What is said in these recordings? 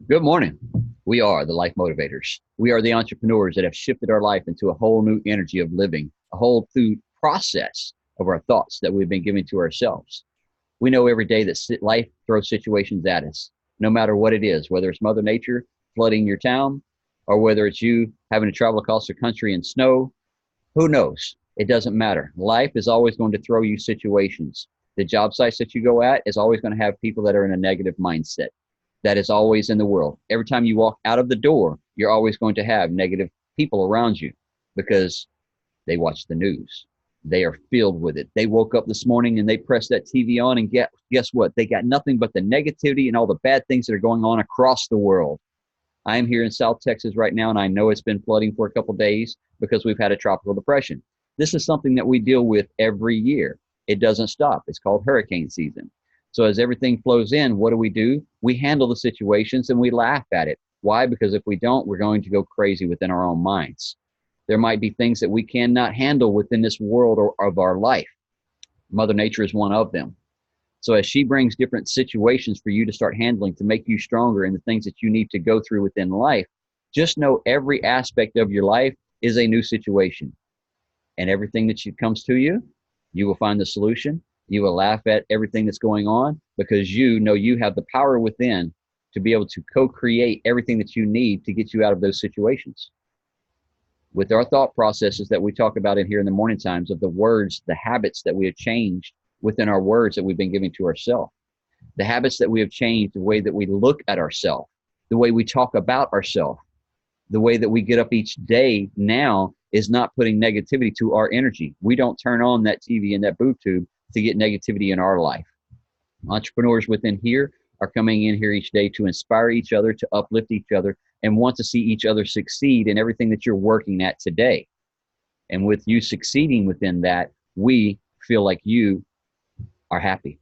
Good morning. We are the life motivators. We are the entrepreneurs that have shifted our life into a whole new energy of living, a whole new process of our thoughts that we've been giving to ourselves. We know every day that life throws situations at us, no matter what it is, whether it's Mother Nature flooding your town or whether it's you having to travel across the country in snow. Who knows? It doesn't matter. Life is always going to throw you situations. The job sites that you go at is always going to have people that are in a negative mindset. That is always in the world. Every time you walk out of the door, you're always going to have negative people around you because they watch the news. They are filled with it. They woke up this morning and they pressed that TV on, and guess what? They got nothing but the negativity and all the bad things that are going on across the world. I'm here in South Texas right now, and I know it's been flooding for a couple of days because we've had a tropical depression. This is something that we deal with every year. It doesn't stop. It's called hurricane season. So as everything flows in, what do? We handle the situations and we laugh at it. Why? Because if we don't, we're going to go crazy within our own minds. There might be things that we cannot handle within this world or of our life. Mother Nature is one of them. So as she brings different situations for you to start handling to make you stronger in the things that you need to go through within life, just know every aspect of your life is a new situation. And everything that comes to you, you will find the solution. You will laugh at everything that's going on because you know you have the power within to be able to co-create everything that you need to get you out of those situations. With our thought processes that we talk about in here in the morning times, of the words, the habits that we have changed within our words that we've been giving to ourselves, the habits that we have changed, the way that we look at ourselves, the way we talk about ourselves, the way that we get up each day now is not putting negativity to our energy. We don't turn on that TV and that boob tube to get negativity in our life. Entrepreneurs within here are coming in here each day to inspire each other, to uplift each other, and want to see each other succeed in everything that you're working at today. And with you succeeding within that, we feel like you are happy.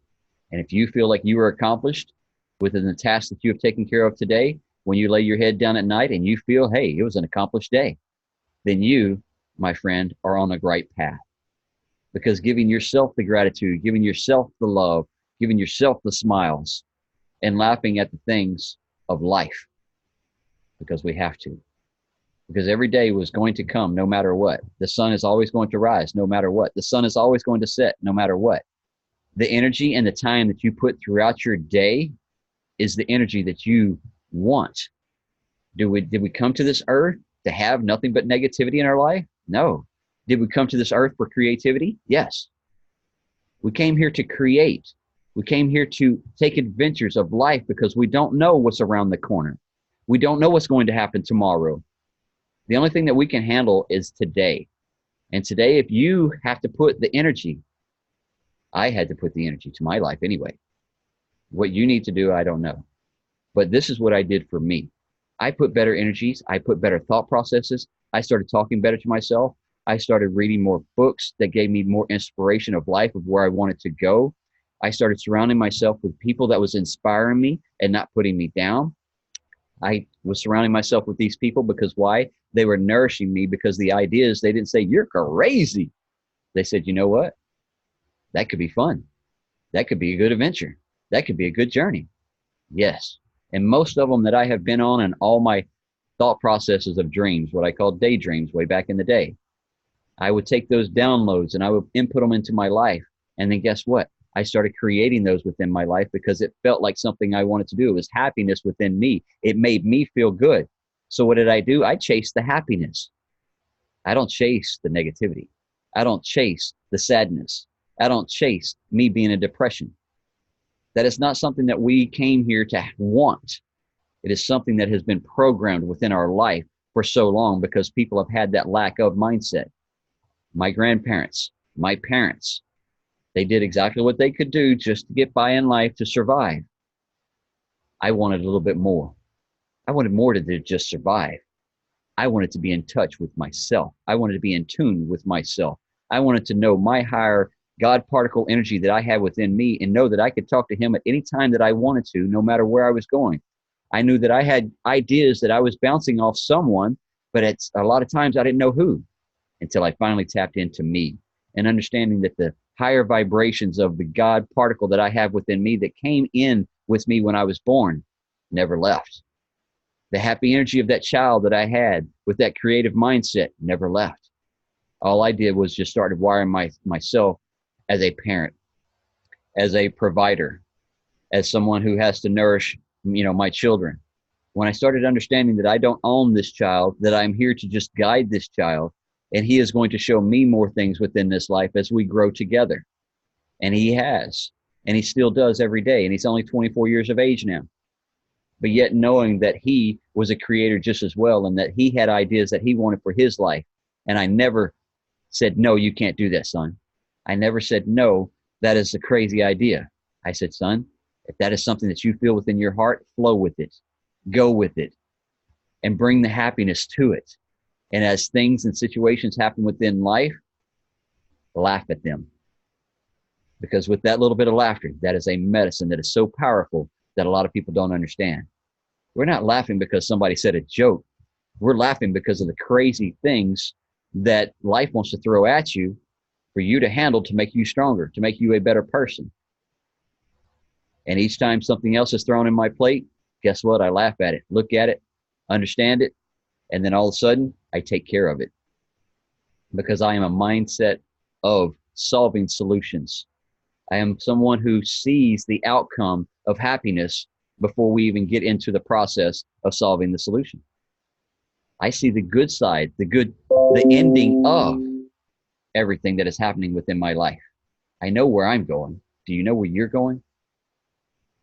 And if you feel like you are accomplished within the task that you have taken care of today, when you lay your head down at night and you feel, hey, it was an accomplished day, then you, my friend, are on a great path. Because giving yourself the gratitude, giving yourself the love, giving yourself the smiles, and laughing at the things of life, because we have to. Because every day was going to come no matter what. The sun is always going to rise no matter what. The sun is always going to set no matter what. The energy and the time that you put throughout your day is the energy that you want. Did we come to this earth to have nothing but negativity in our life? No. Did we come to this earth for creativity? Yes. We came here to create. We came here to take adventures of life because we don't know what's around the corner. We don't know what's going to happen tomorrow. The only thing that we can handle is today. And today, if you have to put the energy, I had to put the energy to my life anyway. What you need to do, I don't know. But this is what I did for me. I put better energies. I put better thought processes. I started talking better to myself. I started reading more books that gave me more inspiration of life, of where I wanted to go. I started surrounding myself with people that was inspiring me and not putting me down. I was surrounding myself with these people because why? They were nourishing me, because the ideas, they didn't say, you're crazy. They said, you know what? That could be fun. That could be a good adventure. That could be a good journey. Yes. And most of them that I have been on, and all my thought processes of dreams, what I call daydreams way back in the day, I would take those downloads and I would input them into my life. And then guess what? I started creating those within my life because it felt like something I wanted to do. It was happiness within me. It made me feel good. So what did I do? I chased the happiness. I don't chase the negativity. I don't chase the sadness. I don't chase me being in depression. That is not something that we came here to want. It is something that has been programmed within our life for so long because people have had that lack of mindset. My grandparents, my parents, they did exactly what they could do just to get by in life, to survive. I wanted a little bit more. I wanted more to just survive. I wanted to be in touch with myself. I wanted to be in tune with myself. I wanted to know my higher God particle energy that I had within me, and know that I could talk to him at any time that I wanted to, no matter where I was going. I knew that I had ideas that I was bouncing off someone, but it's a lot of times I didn't know who, until I finally tapped into me, and understanding that the higher vibrations of the God particle that I have within me that came in with me when I was born never left. The happy energy of that child that I had with that creative mindset never left. All I did was just started wiring myself as a parent, as a provider, as someone who has to nourish, my children. When I started understanding that I don't own this child, that I'm here to just guide this child, and he is going to show me more things within this life as we grow together. And he has, and he still does every day. And he's only 24 years of age now. But yet knowing that he was a creator just as well, and that he had ideas that he wanted for his life. And I never said, no, you can't do that, son. I never said, no, that is a crazy idea. I said, son, if that is something that you feel within your heart, flow with it, go with it, and bring the happiness to it. And as things and situations happen within life, laugh at them. Because with that little bit of laughter, that is a medicine that is so powerful that a lot of people don't understand. We're not laughing because somebody said a joke. We're laughing because of the crazy things that life wants to throw at you for you to handle, to make you stronger, to make you a better person. And each time something else is thrown in my plate, guess what? I laugh at it, look at it, understand it, and then all of a sudden I take care of it. Because I am a mindset of solving solutions. I am someone who sees the outcome of happiness before we even get into the process of solving the solution. I see the good side, the ending of everything that is happening within my life. I know where I'm going. Do you know where you're going?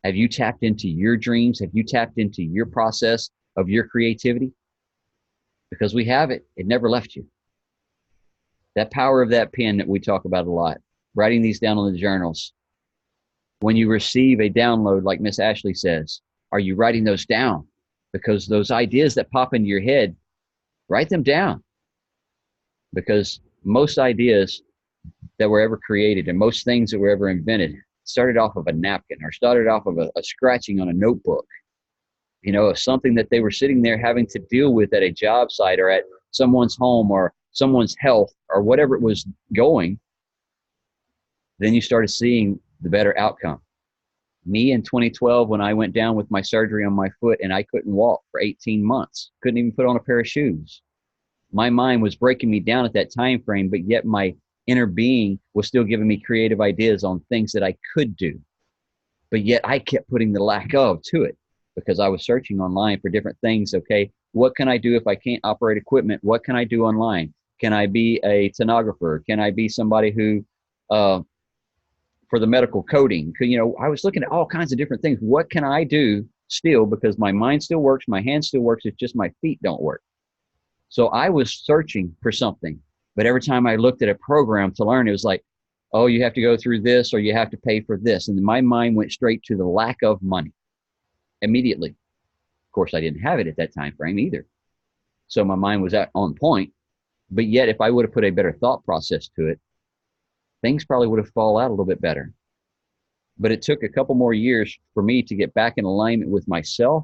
Have you tapped into your dreams? Have you tapped into your process of your creativity? Because we have it. It never left you. That power of that pen that we talk about a lot, writing these down on the journals. When you receive a download, like Miss Ashley says, are you writing those down? Because those ideas that pop into your head, write them down. Because most ideas that were ever created and most things that were ever invented started off of a napkin or started off of a scratching on a notebook, of something that they were sitting there having to deal with at a job site or at someone's home or someone's health or whatever it was going. Then you started seeing the better outcome. Me in 2012, when I went down with my surgery on my foot and I couldn't walk for 18 months, couldn't even put on a pair of shoes. My mind was breaking me down at that time frame, but yet my inner being was still giving me creative ideas on things that I could do. But yet I kept putting the lack of to it because I was searching online for different things. Okay, what can I do if I can't operate equipment? What can I do online? Can I be a stenographer? Can I be somebody who, for the medical coding? I was looking at all kinds of different things. What can I do still, because my mind still works, my hand still works, it's just my feet don't work. So I was searching for something, but every time I looked at a program to learn, it was like, oh, you have to go through this or you have to pay for this. And my mind went straight to the lack of money immediately. Of course, I didn't have it at that time frame either. So my mind was on point. But yet, if I would have put a better thought process to it, things probably would have fallen out a little bit better. But it took a couple more years for me to get back in alignment with myself,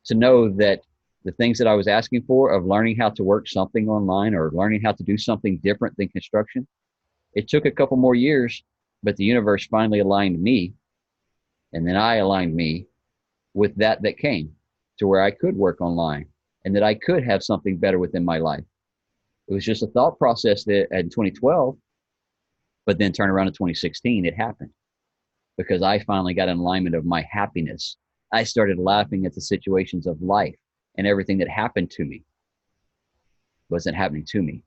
to know that the things that I was asking for, of learning how to work something online or learning how to do something different than construction, it took a couple more years, but the universe finally aligned me, and then I aligned me with that came to where I could work online and that I could have something better within my life. It was just a thought process that in 2012, but then turn around in 2016, it happened because I finally got in alignment of my happiness. I started laughing at the situations of life, and everything that happened to me wasn't happening to me.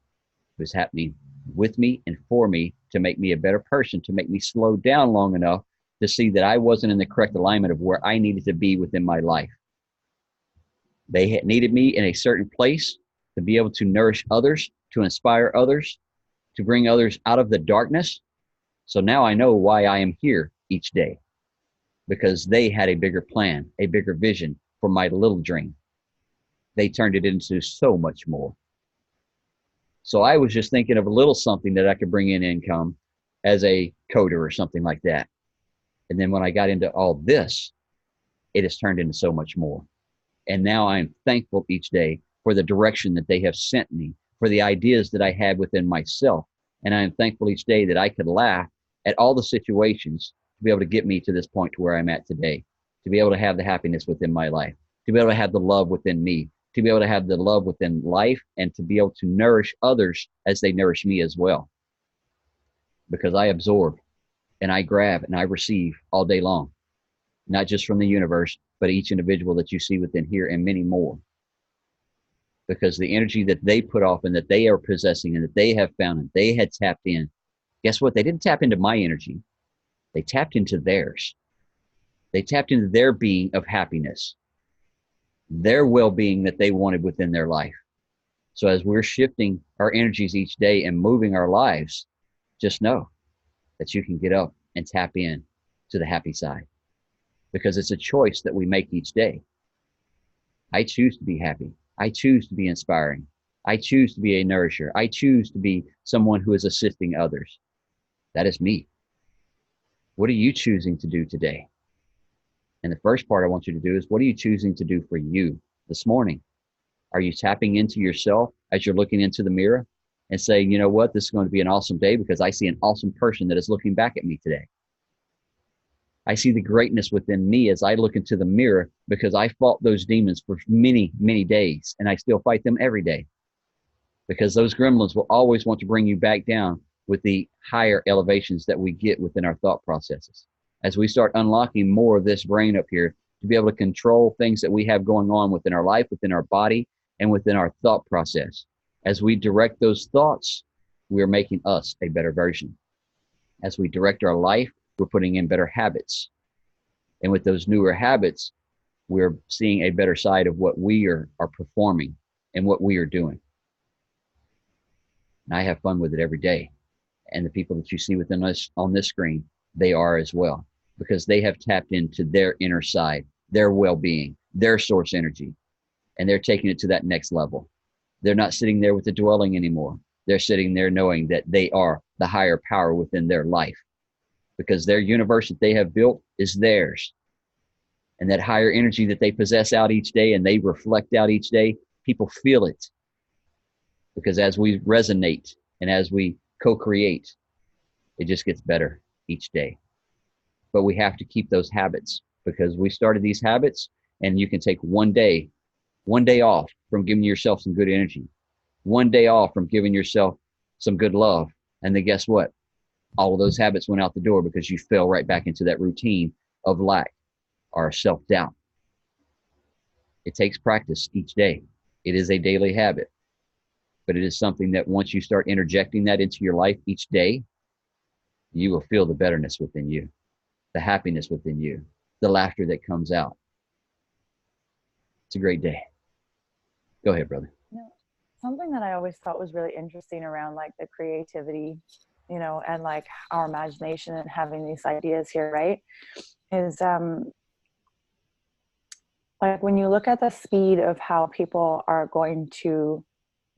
It was happening with me and for me to make me a better person, to make me slow down long enough to see that I wasn't in the correct alignment of where I needed to be within my life. They had needed me in a certain place to be able to nourish others, to inspire others, to bring others out of the darkness. So now I know why I am here each day, because they had a bigger plan, a bigger vision for my little dream. They turned it into so much more. So I was just thinking of a little something that I could bring in income as a coder or something like that. And then when I got into all this, it has turned into so much more. And now I'm thankful each day for the direction that they have sent me, for the ideas that I had within myself. And I am thankful each day that I could laugh at all the situations to be able to get me to this point to where I'm at today, to be able to have the happiness within my life. to be able to have the love within me, to be able to have the love within life, and to be able to nourish others as they nourish me as well. Because I absorb and I grab and I receive all day long, not just from the universe, but each individual that you see within here and many more. Because the energy that they put off and that they are possessing and that they have found and they had tapped in, guess what? They didn't tap into my energy. They tapped into theirs. They tapped into their being of happiness, their well-being that they wanted within their life. So as we're shifting our energies each day and moving our lives, just know that you can get up and tap in to the happy side, because it's a choice that we make each day. I choose to be happy. I choose to be inspiring. I choose to be a nourisher. I choose to be someone who is assisting others. That is me. What are you choosing to do today? And the first part I want you to do is, what are you choosing to do for you this morning? Are you tapping into yourself as you're looking into the mirror and saying, you know what, this is going to be an awesome day because I see an awesome person that is looking back at me today. I see the greatness within me as I look into the mirror, because I fought those demons for many, many days, and I still fight them every day, because those gremlins will always want to bring you back down with the higher elevations that we get within our thought processes. As we start unlocking more of this brain up here to be able to control things that we have going on within our life, within our body, and within our thought process. As we direct those thoughts, we're making us a better version. As we direct our life, we're putting in better habits. And with those newer habits, we're seeing a better side of what we are performing and what we are doing. And I have fun with it every day. And the people that you see within us on this screen, they are as well, because they have tapped into their inner side, their well-being, their source energy, and they're taking it to that next level. They're not sitting there with the dwelling anymore. They're sitting there knowing that they are the higher power within their life, because their universe that they have built is theirs. And that higher energy that they possess out each day and they reflect out each day, people feel it. Because as we resonate and as we co-create, it just gets better each day. But we have to keep those habits, because we started these habits, and you can take one day off from giving yourself some good energy, one day off from giving yourself some good love. And then guess what? All of those habits went out the door, because you fell right back into that routine of lack or self-doubt. It takes practice each day. It is a daily habit, but it is something that once you start interjecting that into your life each day, you will feel the betterness within you, the happiness within you, the laughter that comes out. It's a great day. Go ahead, brother. Something that I always thought was really interesting around like the creativity, and like our imagination and having these ideas here, right, is like when you look at the speed of how people are going to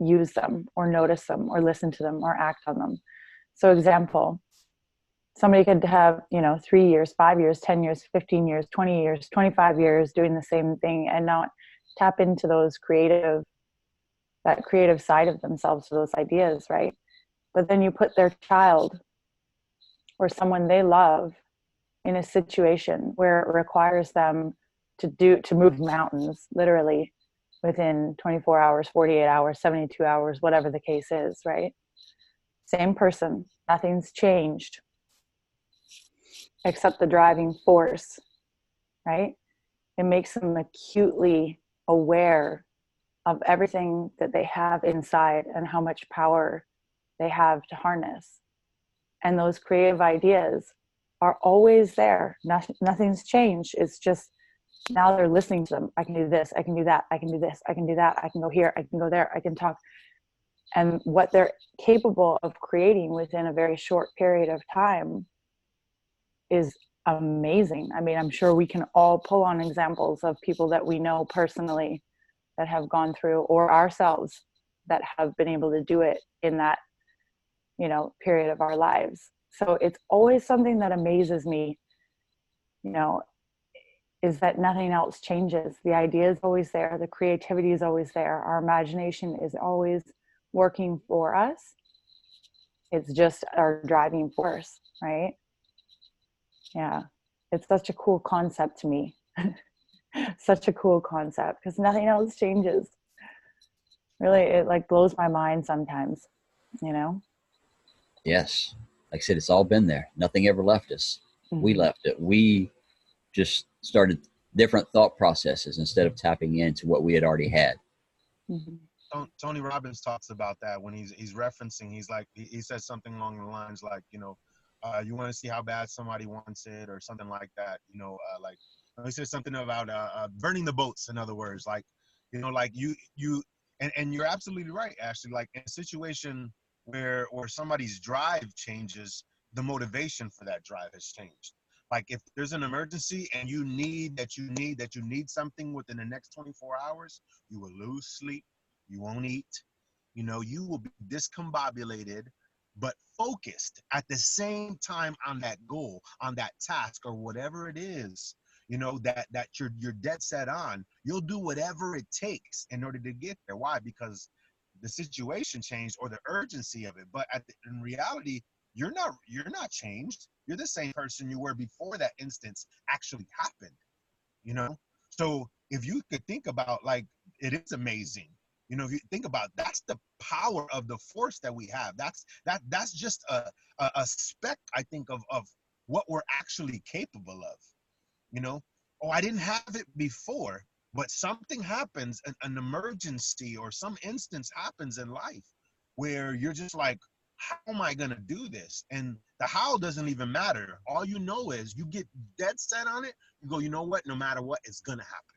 use them or notice them or listen to them or act on them. So example, somebody could have, 3 years, 5 years, 10 years, 15 years, 20 years, 25 years doing the same thing and not tap into that creative side of themselves, those ideas, right? But then you put their child or someone they love in a situation where it requires them to move mountains, literally within 24 hours, 48 hours, 72 hours, whatever the case is, right? Same person, nothing's changed except the driving force, right? It makes them acutely aware of everything that they have inside and how much power they have to harness. And those creative ideas are always there. Nothing's changed. It's just now they're listening to them. I can do this. I can do that. I can do this. I can do that. I can go here. I can go there. I can talk. And what they're capable of creating within a very short period of time is amazing. I mean, I'm sure we can all pull on examples of people that we know personally that have gone through, or ourselves that have been able to do it in that, period of our lives. So it's always something that amazes me, is that nothing else changes. The idea is always there. The creativity is always there. Our imagination is always working for us. It's just our driving force, right? Yeah. It's such a cool concept to me. Such a cool concept because nothing else changes. Really, it like blows my mind sometimes, you know? Yes. Like I said, it's all been there. Nothing ever left us. We Mm-hmm. left it. We just started different thought processes instead of tapping into what we had already had. Mm-hmm. Tony Robbins talks about that when he's referencing. He's like he says something along the lines like, you want to see how bad somebody wants it or something like that. Like he says something about burning the boats. In other words, like like you and you're absolutely right, Ashley. Like in a situation where somebody's drive changes, the motivation for that drive has changed. Like if there's an emergency and you need something within the next 24 hours, you will lose sleep, you won't eat, you will be discombobulated, but focused at the same time on that goal, on that task, or whatever it is, that you're dead set on. You'll do whatever it takes in order to get there. Why? Because the situation changed or the urgency of it. But in reality, you're not changed. You're the same person you were before that instance actually happened. you know so if you could think about, like, it is amazing. If you think about, that's the power of the force that we have. That's just a speck, I think, of what we're actually capable of. you know oh, I didn't have it before, but something happens, an emergency or some instance happens in life where you're just like, how am I going to do this? And the how doesn't even matter. All you know is you get dead set on it. You go, you know what? No matter what, it's going to happen.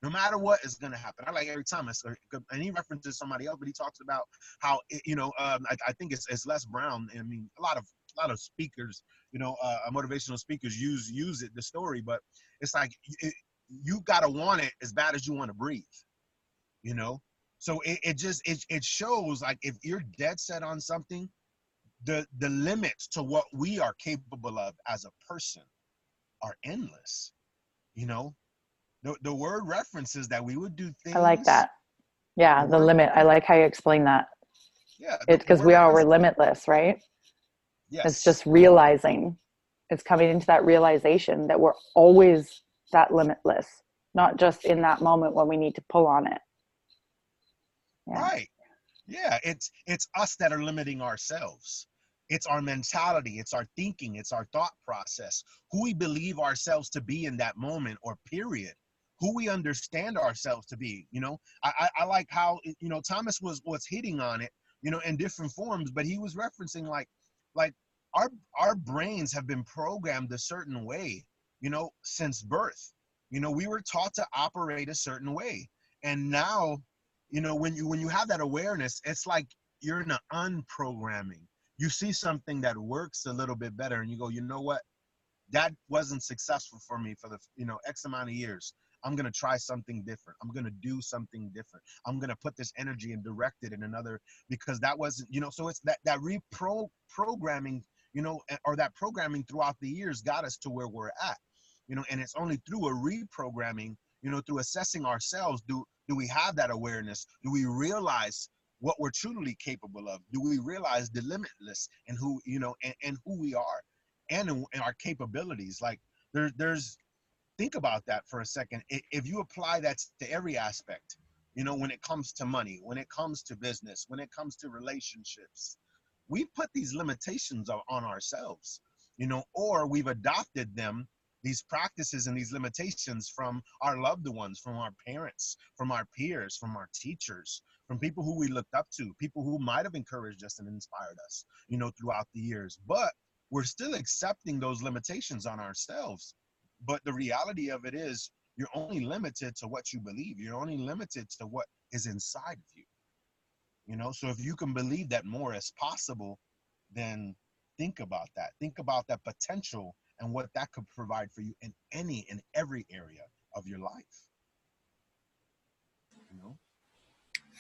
No matter what is going to happen. I like every time, and he references somebody else, but he talks about how I think it's Les Brown. I mean, a lot of speakers, motivational speakers use it, the story, but it's like you gotta want it as bad as you want to breathe. You know, so it shows, like, if you're dead set on something, the limits to what we are capable of as a person are endless. You know, the word references that we would do I like things. that. Yeah, the limit. I like how you explain that. Yeah, It's because we're limitless, right? Yes. It's just realizing, it's coming into that realization that we're always that limitless, not just in that moment when we need to pull on it. Yeah. Right. Yeah, it's us that are limiting ourselves. It's our mentality, it's our thinking, it's our thought process, who we believe ourselves to be in that moment or period, who we understand ourselves to be. I like how Thomas was hitting on it, in different forms, but he was referencing like our brains have been programmed a certain way, since birth. We were taught to operate a certain way, and now, when you have that awareness, it's like you're in an unprogramming. You see something that works a little bit better, and you go, you know what? That wasn't successful for me for the X amount of years. I'm gonna try something different. I'm gonna do something different. I'm gonna put this energy and direct it in another, because that wasn't, So it's that programming, or that programming throughout the years got us to where we're at. And it's only through a reprogramming, through assessing ourselves, do we have that awareness? Do we realize what we're truly capable of? Do we realize the limitless and who, and who we are, and in our capabilities? Like there's think about that for a second. If you apply that to every aspect, when it comes to money, when it comes to business, when it comes to relationships, we put these limitations on ourselves, or we've adopted them, these practices and these limitations, from our loved ones, from our parents, from our peers, from our teachers, from people who we looked up to, people who might have encouraged us and inspired us, throughout the years. But we're still accepting those limitations on ourselves. But the reality of it is, you're only limited to what you believe. You're only limited to what is inside of you. So if you can believe that more is possible, then think about that. Think about that potential and what that could provide for you in any and every area of your life.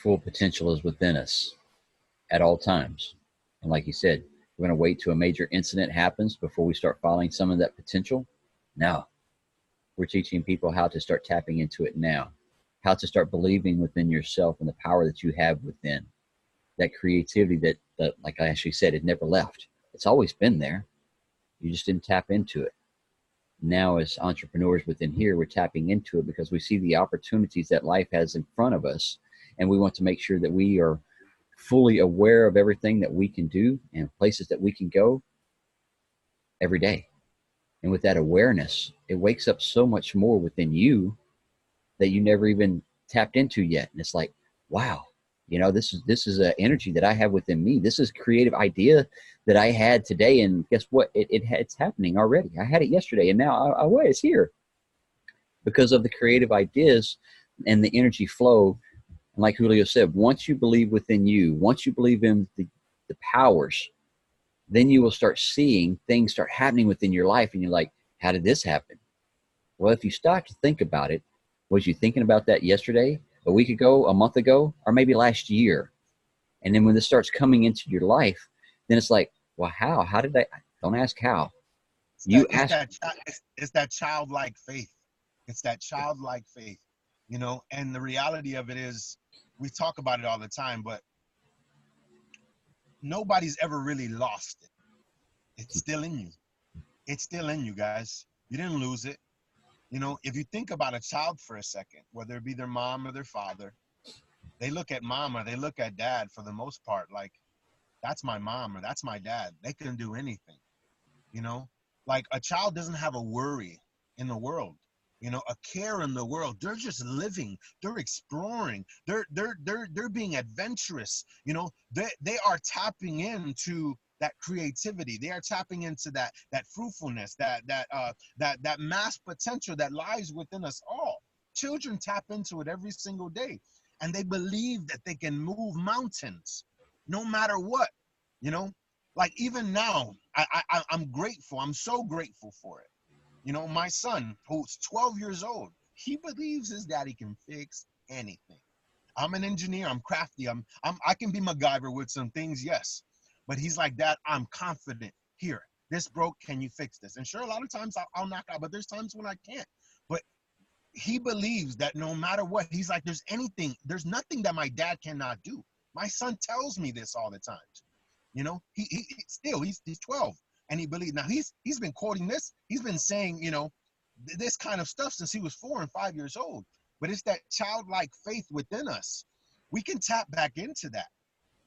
Full potential is within us at all times. And like you said, we're going to wait till a major incident happens before we start following some of that potential. No, we're teaching people how to start tapping into it now, how to start believing within yourself and the power that you have within, that creativity that, like I actually said, it never left. It's always been there. You just didn't tap into it. Now, as entrepreneurs within here, we're tapping into it because we see the opportunities that life has in front of us. And we want to make sure that we are fully aware of everything that we can do and places that we can go every day. And with that awareness, it wakes up so much more within you that you never even tapped into yet. And it's like, wow, this is an energy that I have within me. This is a creative idea that I had today, and guess what? It's happening already. I had it yesterday, and now it's here because of the creative ideas and the energy flow. And like Julio said, once you believe within you, once you believe in the powers, then you will start seeing things start happening within your life, and you're like, how did this happen? Well, if you stop to think about it, was you thinking about that yesterday, a week ago, a month ago, or maybe last year? And then when this starts coming into your life, then it's like, well, how? How did I? Don't ask how. You ask. It's that childlike faith. It's that childlike faith, you know. And the reality of it is, we talk about it all the time, but nobody's ever really lost it. It's still in you. It's still in you, guys. You didn't lose it. You know, if you think about a child for a second, whether it be their mom or their father, they look at mom or they look at dad for the most part like, that's my mom or that's my dad. They can do anything, you know? Like a child doesn't have a worry in the world, you know, a care in the world. They're just living, they're exploring, they're being adventurous, you know. They are tapping into that creativity. They are tapping into that fruitfulness, that mass potential that lies within us all. Children tap into it every single day, and they believe that they can move mountains no matter what, you know. Like even now, I'm grateful. I'm so grateful for it. You know, my son, who's 12 years old, he believes his daddy can fix anything. I'm an engineer. I'm crafty. I can be MacGyver with some things, yes. But he's like, Dad, I'm confident. Here, this broke. Can you fix this? And sure, a lot of times I'll knock out, but there's times when I can't. But he believes that no matter what, he's like, there's nothing that my dad cannot do. My son tells me this all the time. You know, he's 12, and he believes. Now he's been quoting this. He's been saying, you know, this kind of stuff since he was 4 and 5 years old. But it's that childlike faith within us. We can tap back into that.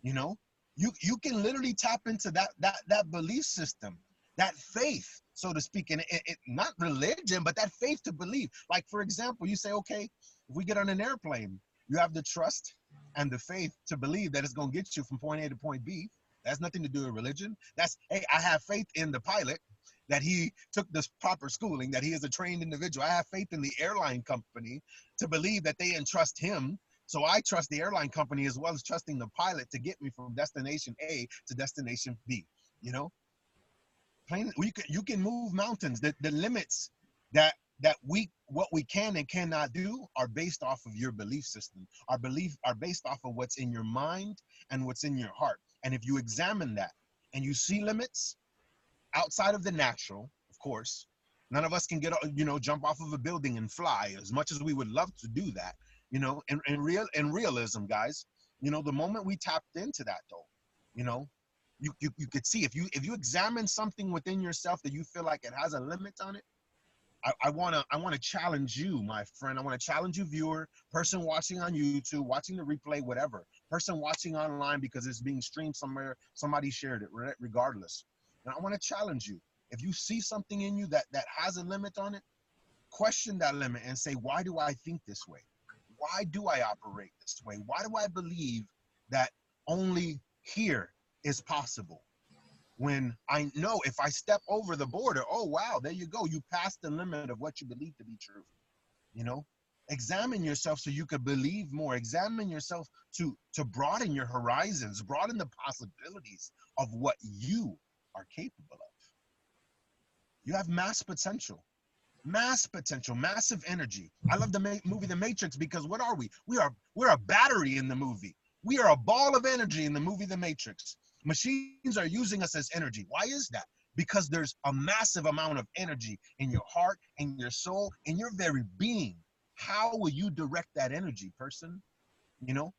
You know, you can literally tap into that belief system, that faith, so to speak, and it not religion, but that faith to believe. Like for example, you say, okay, if we get on an airplane, you have the trust and the faith to believe that it's going to get you from point A to point B. That's nothing to do with religion. That's, hey, I have faith in the pilot that he took this proper schooling, that he is a trained individual. I have faith in the airline company to believe that they entrust him. So I trust the airline company as well as trusting the pilot to get me from destination A to destination B. You know, you can move mountains. The limits that what we can and cannot do are based off of your belief system. Our belief are based off of what's in your mind and what's in your heart. And if you examine that and you see limits outside of the natural, of course, none of us can jump off of a building and fly as much as we would love to do that. You know, in realism, guys, you know, the moment we tapped into that though, you know, you could see if you examine something within yourself that you feel like it has a limit on it. I wanna challenge you, my friend. I want to challenge you, viewer, person watching on YouTube, watching the replay, whatever, person watching online because it's being streamed somewhere, somebody shared it, regardless. And I want to challenge you. If you see something in you that has a limit on it, question that limit and say, why do I think this way? Why do I operate this way? Why do I believe that only here is possible? When I know if I step over the border, oh, wow, there you go. You passed the limit of what you believe to be true. You know, examine yourself so you could believe more. Examine yourself to broaden your horizons, broaden the possibilities of what you are capable of. You have mass potential, massive energy. I love the movie The Matrix because what are we? We're a battery in the movie. We are a ball of energy in the movie The Matrix. Machines are using us as energy. Why is that? Because there's a massive amount of energy in your heart, in your soul, in your very being. How will you direct that energy, person? You know,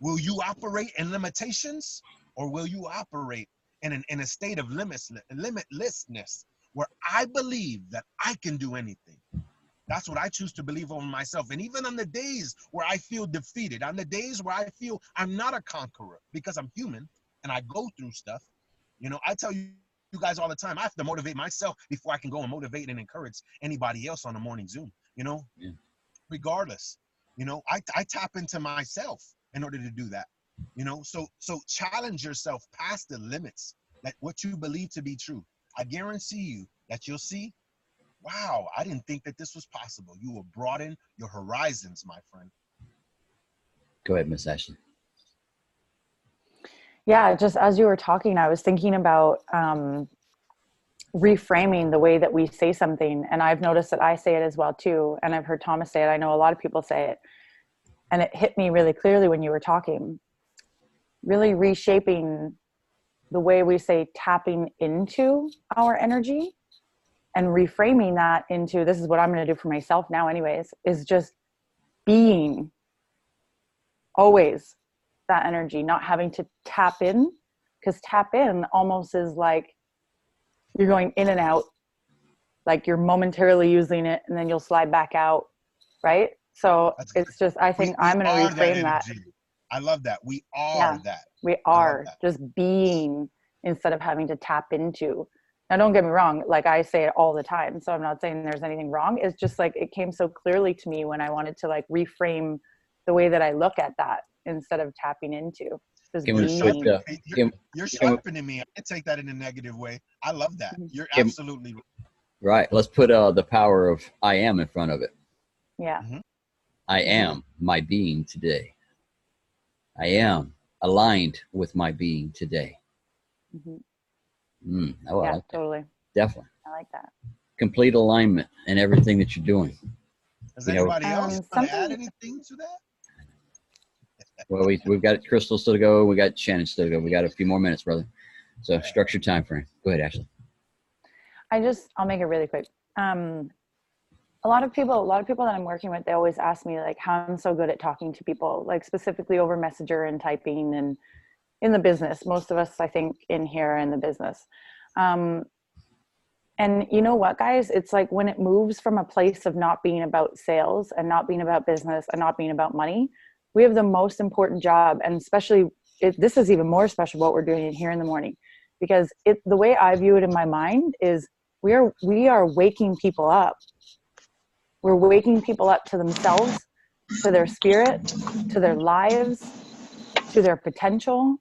will you operate in limitations, or will you operate in a state of limitlessness, where I believe that I can do anything. That's what I choose to believe over myself. And even on the days where I feel defeated, on the days where I feel I'm not a conqueror, because I'm human and I go through stuff, you know, I tell you guys all the time, I have to motivate myself before I can go and motivate and encourage anybody else on the morning Zoom, you know, Yeah. regardless, you know, I tap into myself in order to do that, you know, so challenge yourself past the limits, that what you believe to be true. I guarantee you that you'll see, wow, I didn't think that this was possible. You will broaden your horizons, my friend. Go ahead, Miss Ashley. Yeah, just as you were talking, I was thinking about reframing the way that we say something. And I've noticed that I say it as well too. And I've heard Thomas say it. I know a lot of people say it. And it hit me really clearly when you were talking. Really reshaping the way we say tapping into our energy and reframing that into, this is what I'm going to do for myself now anyways, is just being always that energy, not having to tap in, because tap in almost is like you're going in and out, like you're momentarily using it and then you'll slide back out, right? So it's just, I think I'm going to reframe that. I love that. We are that. We are just being instead of having to tap into. Now, don't get me wrong. Like I say it all the time. So I'm not saying there's anything wrong. It's just like, it came so clearly to me when I wanted to like reframe the way that I look at that instead of tapping into. You're sharpening me. I take that in a negative way. I love that. You're absolutely right. Let's put the power of I am in front of it. Yeah. I am my being today. I am aligned with my being today. Yeah, like totally. Definitely. I like that. Complete alignment in everything that you're doing. Does anybody else want to add anything to that? Well, we've got Crystal still to go. We got Shannon still to go. We got a few more minutes, brother. So structure time frame. Go ahead, Ashley. I'll make it really quick. A lot of people that I'm working with, they always ask me like how I'm so good at talking to people, like specifically over Messenger and typing and in the business. Most of us, I think, in here are in the business. And you know what, guys? It's like when it moves from a place of not being about sales and not being about business and not being about money, we have the most important job. And especially, this is even more special what we're doing here in the morning, because the way I view it in my mind is we are waking people up. We're waking people up to themselves, to their spirit, to their lives, to their potential,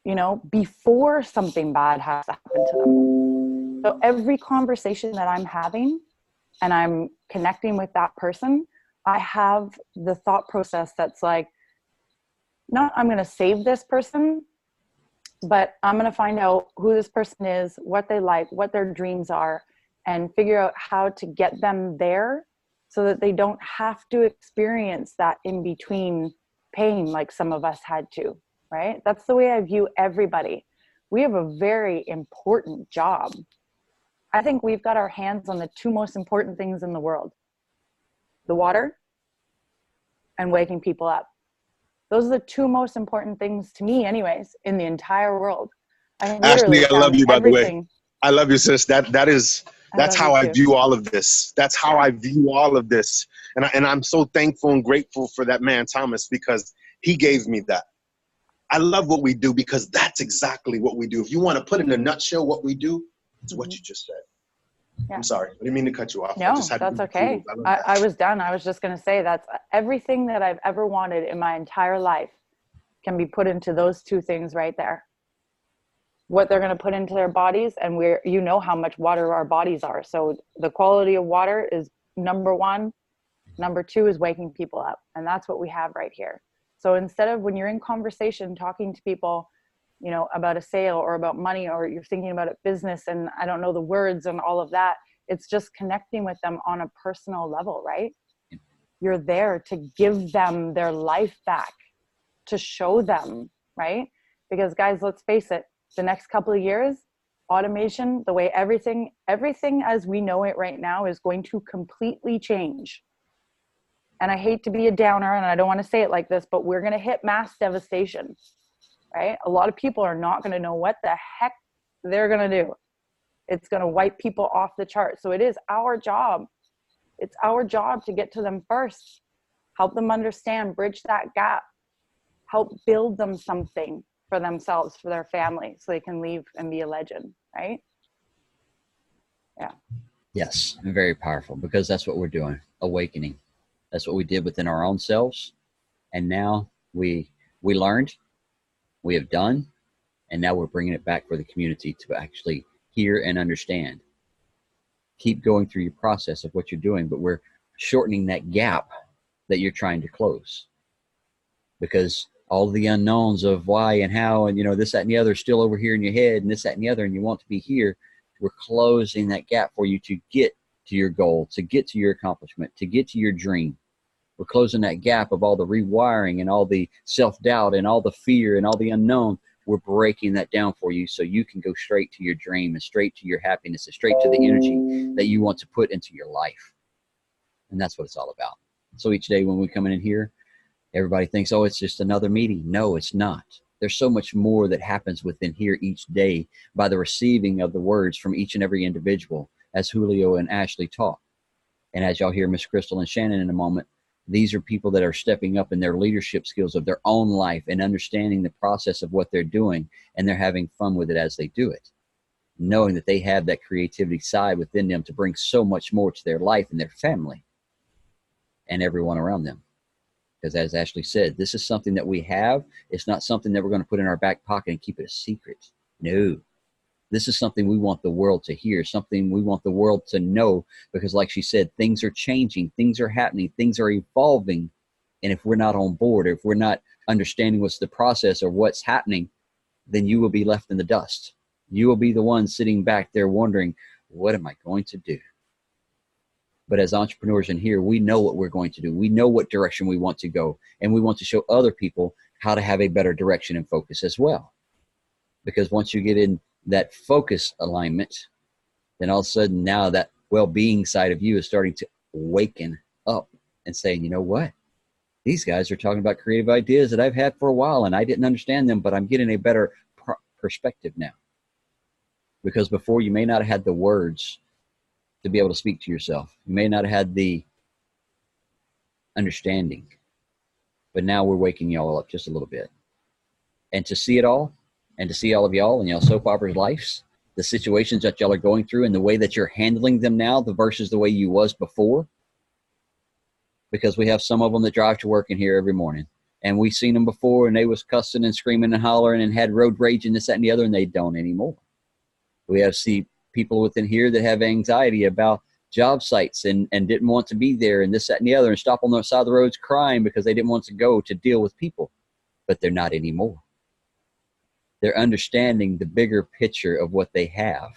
you know, before something bad has to happen to them. So every conversation that I'm having and I'm connecting with that person, I have the thought process that's like, not I'm going to save this person, but I'm going to find out who this person is, what they like, what their dreams are, and figure out how to get them there so that they don't have to experience that in between pain like some of us had to, right? That's the way I view everybody. We have a very important job. I think we've got our hands on the two most important things in the world: the water and waking people up. Those are the two most important things to me anyways in the entire world. Ashley, I love you, by the way. I love you, sis. That's how I view all of this. That's how I view all of this. And I'm so thankful and grateful for that man, Thomas, because he gave me that. I love what we do because that's exactly what we do. If you want to put in a nutshell what we do, it's what you just said. Yeah. I'm sorry. I didn't mean to cut you off. No, that's okay. I was done. I was just going to say that's everything that I've ever wanted in my entire life can be put into those two things right there. What they're going to put into their bodies, and you know how much water our bodies are. So the quality of water is number one. Number two is waking people up. And that's what we have right here. So instead of when you're in conversation, talking to people, you know, about a sale or about money, or you're thinking about a business and I don't know the words and all of that, it's just connecting with them on a personal level, right? You're there to give them their life back, to show them, right? Because guys, let's face it, the next couple of years, automation, the way everything as we know it right now is going to completely change. And I hate to be a downer, and I don't want to say it like this, but we're going to hit mass devastation, right? A lot of people are not going to know what the heck they're going to do. It's going to wipe people off the chart. So it is our job. It's our job to get to them first, help them understand, bridge that gap, help build them something for themselves, for their family, so they can leave and be a legend, right? Yeah. Yes, and very powerful, because that's what we're doing, awakening. That's what we did within our own selves. And now we learned, we have done, and now we're bringing it back for the community to actually hear and understand. Keep going through your process of what you're doing, but we're shortening that gap that you're trying to close, because all the unknowns of why and how and, you know, this, that, and the other is still over here in your head, and this, that, and the other, and you want to be here. We're closing that gap for you to get to your goal, to get to your accomplishment, to get to your dream. We're closing that gap of all the rewiring and all the self-doubt and all the fear and all the unknown. We're breaking that down for you so you can go straight to your dream and straight to your happiness and straight to the energy that you want to put into your life. And that's what it's all about. So each day when we come in here, everybody thinks, oh, it's just another meeting. No, it's not. There's so much more that happens within here each day by the receiving of the words from each and every individual, as Julio and Ashley talk. And as y'all hear Miss Crystal and Shannon in a moment, these are people that are stepping up in their leadership skills of their own life and understanding the process of what they're doing, and they're having fun with it as they do it, knowing that they have that creativity side within them to bring so much more to their life and their family and everyone around them. Because as Ashley said, this is something that we have. It's not something that we're going to put in our back pocket and keep it a secret. No. This is something we want the world to hear, something we want the world to know, because like she said, things are changing, things are happening, things are evolving. And if we're not on board, or if we're not understanding what's the process or what's happening, then you will be left in the dust. You will be the one sitting back there wondering, what am I going to do? But as entrepreneurs in here, we know what we're going to do. We know what direction we want to go. And we want to show other people how to have a better direction and focus as well. Because once you get in that focus alignment, then all of a sudden now that well-being side of you is starting to waken up and saying, you know what? These guys are talking about creative ideas that I've had for a while and I didn't understand them, but I'm getting a better perspective now. Because before, you may not have had the words to be able to speak to yourself. You may not have had the understanding, but now we're waking y'all up just a little bit. And to see it all, and to see all of y'all and y'all soap operas lives, the situations that y'all are going through and the way that you're handling them now versus the way you was before. Because we have some of them that drive to work in here every morning, and we seen them before and they was cussing and screaming and hollering and had road rage and this, that, and the other, and they don't anymore. We have people within here that have anxiety about job sites and didn't want to be there and this, that, and the other, and stop on the side of the roads crying because they didn't want to go to deal with people, but they're not anymore. They're understanding the bigger picture of what they have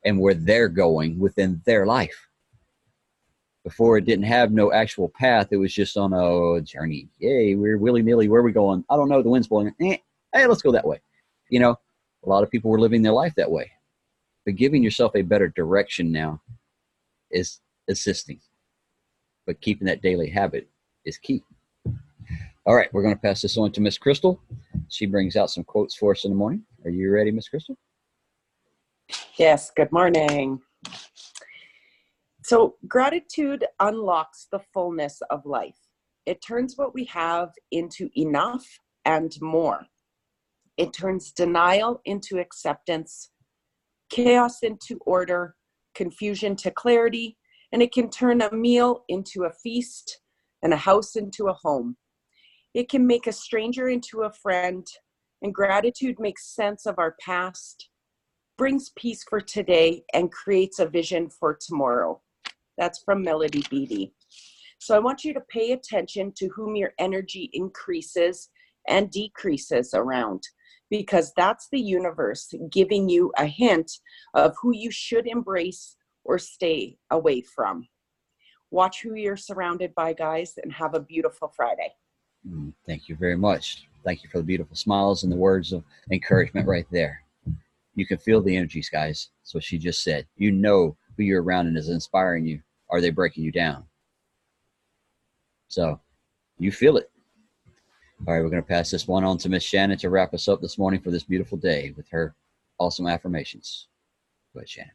and where they're going within their life. Before, it didn't have no actual path. It was just on a journey. Yay, we're willy-nilly. Where are we going? I don't know. The wind's blowing. Hey, let's go that way. You know, a lot of people were living their life that way. But giving yourself a better direction now is assisting. But keeping that daily habit is key. All right, we're going to pass this on to Miss Crystal. She brings out some quotes for us in the morning. Are you ready, Miss Crystal? Yes, good morning. So gratitude unlocks the fullness of life. It turns what we have into enough and more. It turns denial into acceptance, chaos into order, confusion to clarity, and it can turn a meal into a feast and a house into a home. It can make a stranger into a friend, and gratitude makes sense of our past, brings peace for today, and creates a vision for tomorrow. That's from Melody Beattie. So I want you to pay attention to whom your energy increases and decreases around, because that's the universe giving you a hint of who you should embrace or stay away from. Watch who you're surrounded by, guys, and have a beautiful Friday. Thank you very much. Thank you for the beautiful smiles and the words of encouragement right there. You can feel the energies, guys. That's what she just said. You know who you're around and is inspiring you. Are they breaking you down? So you feel it. All right, we're going to pass this one on to Miss Shannon to wrap us up this morning for this beautiful day with her awesome affirmations. Go ahead, Shannon.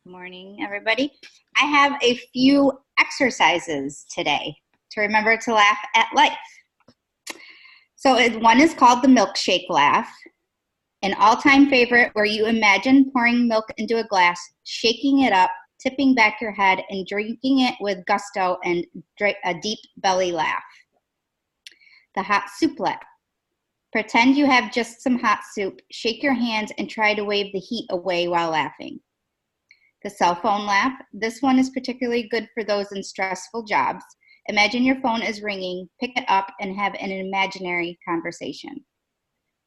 Morning, everybody. I have a few exercises today to remember to laugh at life. So one is called the milkshake laugh, an all-time favorite where you imagine pouring milk into a glass, shaking it up, tipping back your head, and drinking it with gusto and a deep belly laugh. The hot soup laugh. Pretend you have just some hot soup, shake your hands, and try to wave the heat away while laughing. The cell phone laugh. This one is particularly good for those in stressful jobs. Imagine your phone is ringing, pick it up, and have an imaginary conversation.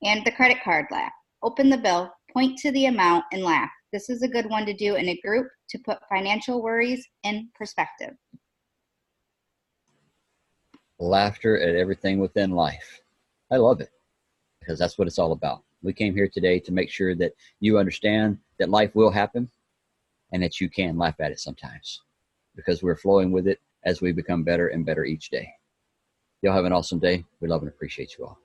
And the credit card laugh. Open the bill, point to the amount, and laugh. This is a good one to do in a group to put financial worries in perspective. Laughter at everything within life. I love it because that's what it's all about. We came here today to make sure that you understand that life will happen and that you can laugh at it sometimes because we're flowing with it as we become better and better each day. Y'all have an awesome day. We love and appreciate you all.